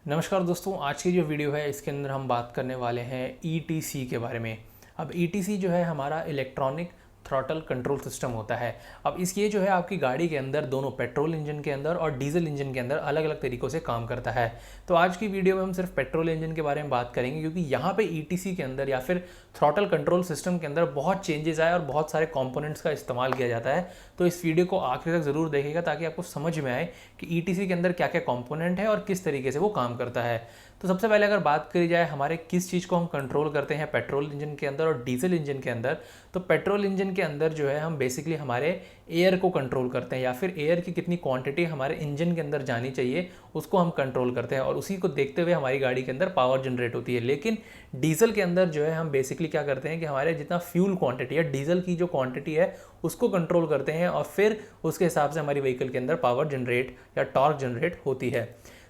नमस्कार दोस्तों, आज की जो वीडियो है इसके अंदर हम बात करने वाले हैं ईटीसी के बारे में। अब ईटीसी जो है हमारा इलेक्ट्रॉनिक थ्रॉटल कंट्रोल सिस्टम होता है। अब इस ये जो है आपकी गाड़ी के अंदर दोनों पेट्रोल इंजन के अंदर और डीजल इंजन के अंदर अलग अलग तरीक़ों से काम करता है। तो आज की वीडियो में हम सिर्फ पेट्रोल इंजन के बारे में बात करेंगे, क्योंकि यहाँ पे ईटीसी के अंदर या फिर थ्रॉटल कंट्रोल सिस्टम के अंदर बहुत चेंजेस आए और बहुत सारे कंपोनेंट्स का इस्तेमाल किया जाता है। तो इस वीडियो को आखिर तक ज़रूर देखिएगा ताकि आपको समझ में आए कि ईटीसी के अंदर क्या क्या कंपोनेंट है और किस तरीके से वो काम करता है। तो सबसे पहले अगर बात करी जाए हमारे किस चीज़ को हम कंट्रोल करते हैं पेट्रोल इंजन के अंदर और डीजल इंजन के अंदर, तो पेट्रोल इंजन के अंदर जो है हम बेसिकली हमारे एयर को कंट्रोल करते हैं या फिर एयर की कितनी क्वांटिटी हमारे इंजन के अंदर जानी चाहिए उसको हम कंट्रोल करते हैं और उसी को देखते हुए हमारी गाड़ी के अंदर पावर जनरेट होती है। लेकिन डीजल के अंदर जो है हम बेसिकली क्या करते हैं कि हमारे जितना फ्यूल क्वांटिटी है, डीजल की जो क्वांटिटी है उसको कंट्रोल करते हैं और फिर उसके हिसाब से हमारी व्हीकल के अंदर पावर जनरेट या टॉर्क जनरेट होती है।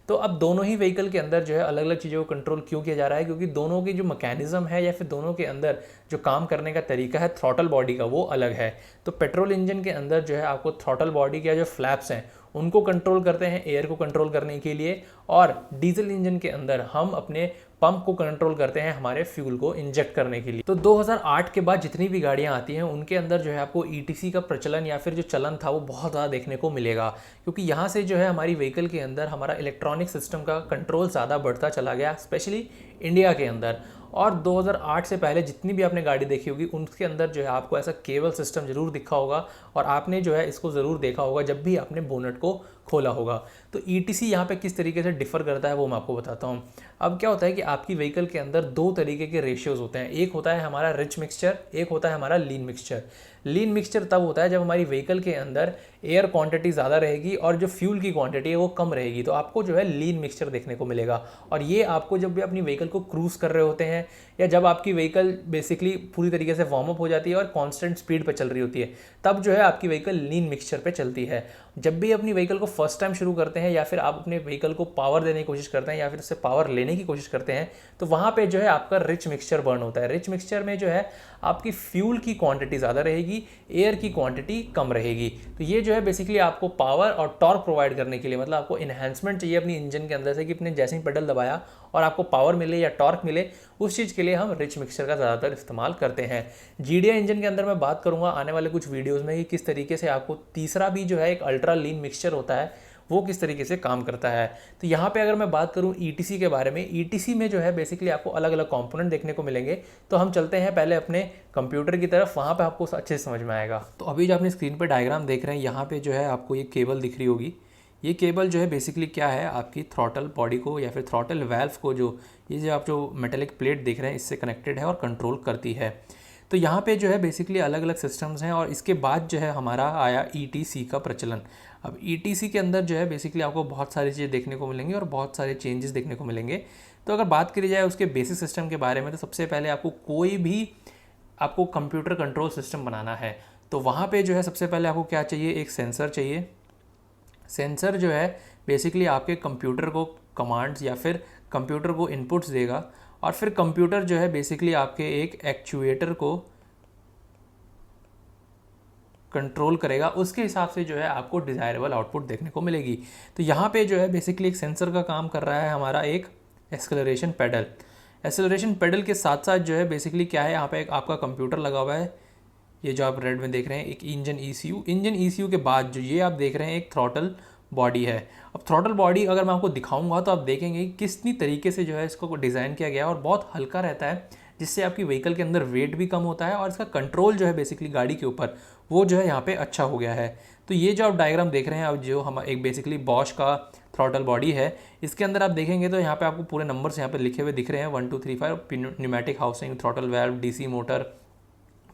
तो अब दोनों ही व्हीकल के अंदर जो है अलग अलग चीज़ों को कंट्रोल क्यों किया जा रहा है, क्योंकि दोनों की जो मैकेनिज्म है या फिर दोनों के अंदर जो काम करने का तरीका है थ्रॉटल बॉडी का वो अलग है। तो पेट्रोल इंजन के अंदर जो है आपको थ्रॉटल बॉडी के जो फ्लैप्स हैं उनको कंट्रोल करते हैं एयर को कंट्रोल करने के लिए, और डीजल इंजन के अंदर हम अपने पंप को कंट्रोल करते हैं हमारे फ्यूल को इंजेक्ट करने के लिए। तो 2008 के बाद जितनी भी गाड़ियां आती हैं उनके अंदर जो है आपको ईटीसी का प्रचलन या फिर जो चलन था वो बहुत ज़्यादा देखने को मिलेगा, क्योंकि यहाँ से जो है हमारी व्हीकल के अंदर हमारा इलेक्ट्रॉनिक सिस्टम का कंट्रोल ज़्यादा बढ़ता चला गया, स्पेशली इंडिया के अंदर। और 2008 से पहले जितनी भी आपने गाड़ी देखी होगी उनके अंदर जो है आपको ऐसा केबल सिस्टम ज़रूर दिखा होगा और आपने जो है इसको ज़रूर देखा होगा जब भी आपने बोनट को खोला होगा। तो ईटीसी यहाँ पे किस तरीके से डिफ़र करता है वो मैं आपको बताता हूँ। अब क्या होता है कि आपकी व्हीकल के अंदर दो तरीके के रेशियोज़ होते हैं, एक होता है हमारा रिच मिक्सचर, एक होता है हमारा लीन मिक्सचर। लीन मिक्सचर तब होता है जब हमारी व्हीकल के अंदर एयर क्वांटिटी ज़्यादा रहेगी और जो फ्यूल की क्वांटिटी है वो कम रहेगी, तो आपको जो है लीन मिक्सचर देखने को मिलेगा। और ये आपको जब भी अपनी व्हीकल को क्रूज़ कर रहे होते हैं या जब आपकी व्हीकल बेसिकली पूरी तरीके से वार्म अप हो जाती है और कांस्टेंट स्पीड पे चल रही होती है, तब जो है आपकी व्हीकल लीन मिक्सचर पे चलती है। जब भी अपनी व्हीकल को फर्स्ट टाइम शुरू करते हैं या फिर आप अपने व्हीकल को पावर देने की कोशिश करते हैं या फिर उससे पावर लेने की कोशिश करते हैं, तो वहाँ पे जो है आपका रिच मिक्सचर बर्न होता है। रिच मिक्सचर में जो है आपकी फ्यूल की क्वांटिटी ज़्यादा रहेगी, एयर की क्वांटिटी कम रहेगी। तो ये जो है बेसिकली आपको पावर और टॉर्क प्रोवाइड करने के लिए, मतलब आपको इन्हांसमेंट चाहिए अपनी इंजन के अंदर से कि अपने जैसे ही पेडल दबाया और आपको पावर मिले या टॉर्क मिले, उस चीज़ के लिए हम रिच मिक्सचर का ज़्यादातर इस्तेमाल करते हैं। जीडीआई इंजन के अंदर मैं बात करूंगा आने वाले कुछ वीडियोस में कि किस तरीके से आपको तीसरा भी जो है एक अल्ट्रा लीन मिक्सचर होता है वो किस तरीके से काम करता है। तो यहाँ पे अगर मैं बात करूँ ईटीसी के बारे में, ईटीसी में जो है बेसिकली आपको अलग अलग कंपोनेंट देखने को मिलेंगे। तो हम चलते हैं पहले अपने कंप्यूटर की तरफ, वहाँ पे आपको अच्छे से समझ में आएगा। तो अभी जो आपने स्क्रीन पर डायग्राम देख रहे हैं, यहाँ पे जो है आपको ये केबल दिख रही होगी। ये केबल जो है बेसिकली क्या है, आपकी थ्रॉटल बॉडी को या फिर थ्रॉटल वाल्व को, जो ये जो आप जो मेटेलिक प्लेट देख रहे हैं इससे कनेक्टेड है और कंट्रोल करती है। तो यहाँ पे जो है बेसिकली अलग अलग सिस्टम्स हैं और इसके बाद जो है हमारा आया ईटीसी का प्रचलन। अब ईटीसी के अंदर जो है बेसिकली आपको बहुत सारी चीज़ें देखने को मिलेंगी और बहुत सारे चेंजेस देखने को मिलेंगे। तो अगर बात करी जाए उसके बेसिक सिस्टम के बारे में, तो सबसे पहले आपको कंप्यूटर कंट्रोल सिस्टम बनाना है, तो वहाँ पे जो है सबसे पहले आपको क्या चाहिए, एक सेंसर चाहिए। सेंसर जो है बेसिकली आपके कंप्यूटर को कमांड्स या फिर कंप्यूटर को इनपुट्स देगा और फिर कंप्यूटर जो है बेसिकली आपके एक एक्चुएटर को कंट्रोल करेगा, उसके हिसाब से जो है आपको डिज़ायरेबल आउटपुट देखने को मिलेगी। तो यहाँ पे जो है बेसिकली एक सेंसर का काम कर रहा है हमारा एक एक्सेलरेशन पेडल। एक्सेलरेशन पेडल के साथ साथ जो है बेसिकली क्या है, यहाँ पे एक आपका कंप्यूटर लगा हुआ है, ये जो आप रेड में देख रहे हैं एक इंजन ईसीयू के बाद जो ये आप देख रहे हैं एक थ्रॉटल बॉडी है। अब थ्रॉटल बॉडी अगर मैं आपको दिखाऊंगा तो आप देखेंगे कि कितनी तरीके से जो है इसको डिज़ाइन किया गया है और बहुत हल्का रहता है, जिससे आपकी व्हीकल के अंदर वेट भी कम होता है और इसका कंट्रोल जो है बेसिकली गाड़ी के ऊपर वो जो है यहाँ पे अच्छा हो गया है। तो ये जो आप डायग्राम देख रहे हैं, अब जो हम एक बेसिकली बॉश का थ्रॉटल बॉडी है, इसके अंदर आप देखेंगे तो यहाँ पे आपको पूरे नंबर्स यहाँ पे लिखे हुए दिख रहे हैं 1 2 3 5, pneumatic housing, throttle valve, DC motor,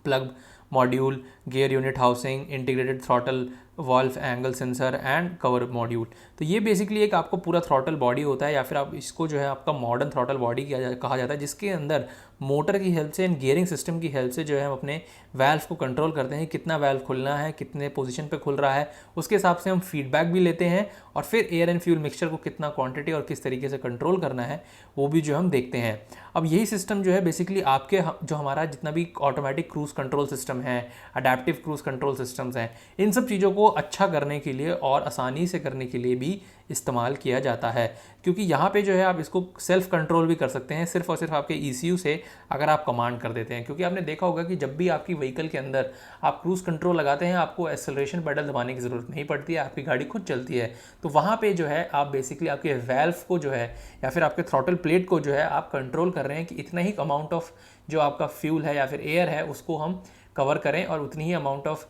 plug module, gear unit housing, integrated throttle valve, angle sensor and cover module. तो ये बेसिकली एक आपको पूरा थ्रॉटल बॉडी होता है या फिर आप इसको जो है आपका मॉडर्न थ्रॉटल बॉडी कहा जाता है, जिसके अंदर मोटर की हेल्प से एंड गियरिंग सिस्टम की हेल्प से जो है हम अपने वाल्व को कंट्रोल करते हैं, कितना वाल्व खुलना है, कितने पोजीशन पे खुल रहा है, उसके हिसाब से हम फीडबैक भी लेते हैं और फिर एयर एंड फ्यूल मिक्सचर को कितना क्वांटिटी और किस तरीके से कंट्रोल करना है वो भी जो हम देखते हैं। अब यही सिस्टम जो है बेसिकली आपके जो हमारा जितना भी ऑटोमेटिक क्रूज कंट्रोल सिस्टम है, अडेप्टिव क्रूज कंट्रोल सिस्टम्स हैं, इन सब चीज़ों को वो अच्छा करने के लिए और आसानी से करने के लिए भी इस्तेमाल किया जाता है, क्योंकि यहाँ पे जो है आप इसको सेल्फ कंट्रोल भी कर सकते हैं सिर्फ और सिर्फ आपके ECU से अगर आप कमांड कर देते हैं। क्योंकि आपने देखा होगा कि जब भी आपकी व्हीकल के अंदर आप क्रूज़ कंट्रोल लगाते हैं, आपको एक्सेलरेशन पेडल दबाने की ज़रूरत नहीं पड़ती है, आपकी गाड़ी खुद चलती है। तो वहाँ पे जो है आप बेसिकली आपके वेल्व को जो है या फिर आपके थ्रॉटल प्लेट को जो है आप कंट्रोल कर रहे हैं कि इतना ही अमाउंट ऑफ जो आपका फ्यूल है या फिर एयर है उसको हम कवर करें और उतनी ही अमाउंट ऑफ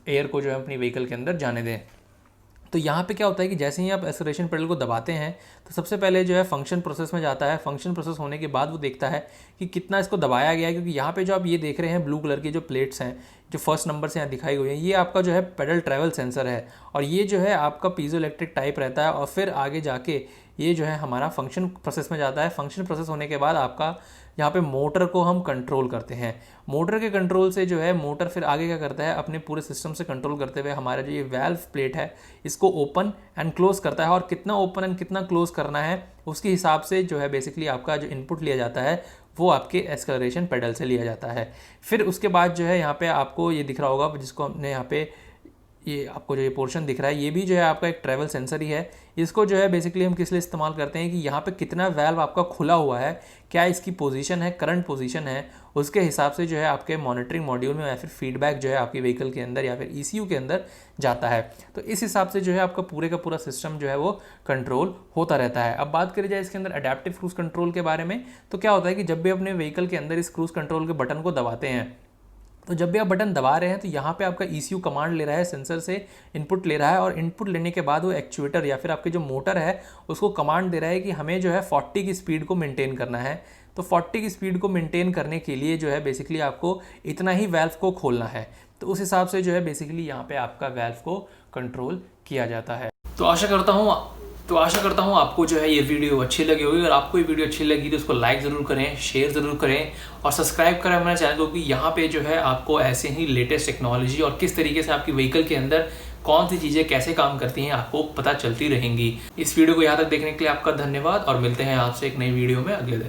एयर को जो है अपनी व्हीकल के अंदर जाने दें। तो यहाँ पे क्या होता है कि जैसे ही आप एक्सेलरेशन पेडल को दबाते हैं तो सबसे पहले जो है फंक्शन प्रोसेस में जाता है। फंक्शन प्रोसेस होने के बाद वो देखता है कि कितना इसको दबाया गया है, क्योंकि यहाँ पे जो आप ये देख रहे हैं ब्लू कलर की जो प्लेट्स हैं जो फर्स्ट नंबर से यहाँ दिखाई हुई है, ये आपका जो है पेडल ट्रैवल सेंसर है और ये जो है आपका पीजो इलेक्ट्रिक टाइप रहता है। और फिर आगे जाके ये जो है हमारा फंक्शन प्रोसेस में जाता है। फंक्शन प्रोसेस होने के बाद आपका यहाँ पे मोटर को हम कंट्रोल करते हैं। मोटर के कंट्रोल से जो है मोटर फिर आगे क्या करता है, अपने पूरे सिस्टम से कंट्रोल करते हुए हमारा जो ये वाल्व प्लेट है इसको ओपन एंड क्लोज करता है, और कितना ओपन एंड कितना क्लोज करना है उसके हिसाब से जो है बेसिकली आपका जो इनपुट लिया जाता है वो आपके एक्सेलरेशन पेडल से लिया जाता है। फिर उसके बाद जो है यहाँ पे आपको ये दिख रहा होगा जिसको हमने यहाँ पे ये आपको जो ये पोर्शन दिख रहा है ये भी जो है आपका एक ट्रैवल सेंसर ही है। इसको जो है बेसिकली हम किस लिए इस्तेमाल करते हैं कि यहाँ पे कितना वाल्व आपका खुला हुआ है, क्या इसकी पोजीशन है, करंट पोजीशन है, उसके हिसाब से जो है आपके मॉनिटरिंग मॉड्यूल में या फिर फीडबैक जो है आपकी व्हीकल के अंदर या फिर ECU के अंदर जाता है। तो इस हिसाब से जो है आपका पूरे का पूरा सिस्टम जो है वो कंट्रोल होता रहता है। अब बात करी जाए इसके अंदर अडेप्टिव क्रूज कंट्रोल के बारे में, तो क्या होता है कि जब भी अपने व्हीकल के अंदर इस क्रूज कंट्रोल के बटन को दबाते हैं, तो जब भी आप बटन दबा रहे हैं तो यहाँ पे आपका ECU कमांड ले रहा है, सेंसर से इनपुट ले रहा है, और इनपुट लेने के बाद वो एक्चुएटर या फिर आपके जो मोटर है उसको कमांड दे रहा है कि हमें जो है 40 की स्पीड को मेंटेन करना है। तो 40 की स्पीड को मेंटेन करने के लिए जो है बेसिकली आपको इतना ही वाल्व को खोलना है। तो उस हिसाब से जो है बेसिकली यहाँ पे आपका वाल्व को कंट्रोल किया जाता है। तो आशा करता हूँ आपको जो है ये वीडियो अच्छी लगी होगी। और आपको ये वीडियो अच्छी लगी तो उसको लाइक ज़रूर करें, शेयर ज़रूर करें और सब्सक्राइब करें हमारे चैनल को, कि यहाँ पे जो है आपको ऐसे ही लेटेस्ट टेक्नोलॉजी और किस तरीके से आपकी व्हीकल के अंदर कौन सी चीज़ें कैसे काम करती हैं आपको पता चलती रहेंगी। इस वीडियो को यहाँ तक देखने के लिए आपका धन्यवाद और मिलते हैं आपसे एक नई वीडियो में अगले दिन।